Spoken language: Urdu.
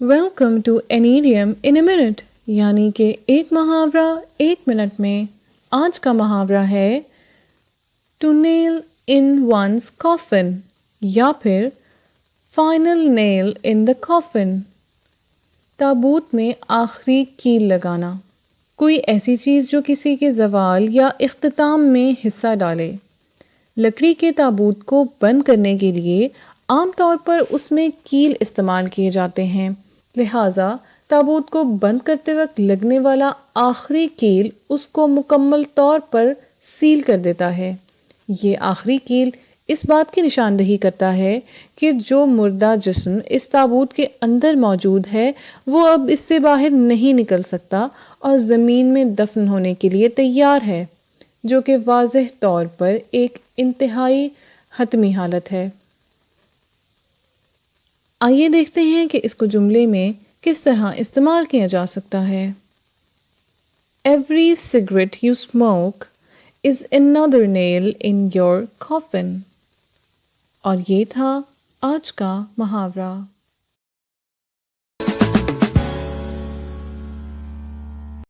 Welcome to an idiom in a minute, یعنی کہ ایک محاورہ ایک منٹ میں۔ آج کا محاورہ ہے to Nile in one's coffin, یا پھر فائنل نیل ان دا کافن، تابوت میں آخری کیل لگانا۔ کوئی ایسی چیز جو کسی کے زوال یا اختتام میں حصہ ڈالے۔ لکڑی کے تابوت کو بند کرنے کے لیے عام طور پر اس میں کیل استعمال کیے جاتے ہیں، لہٰذا تابوت کو بند کرتے وقت لگنے والا آخری کیل اس کو مکمل طور پر سیل کر دیتا ہے۔ یہ آخری کیل اس بات کی نشاندہی کرتا ہے کہ جو مردہ جسم اس تابوت کے اندر موجود ہے وہ اب اس سے باہر نہیں نکل سکتا اور زمین میں دفن ہونے کے لیے تیار ہے، جو کہ واضح طور پر ایک انتہائی حتمی حالت ہے۔ آئیے دیکھتے ہیں کہ اس کو جملے میں کس طرح استعمال کیا جا سکتا ہے۔ Every cigarette you smoke is another nail in your coffin۔ اور یہ تھا آج کا محاورہ۔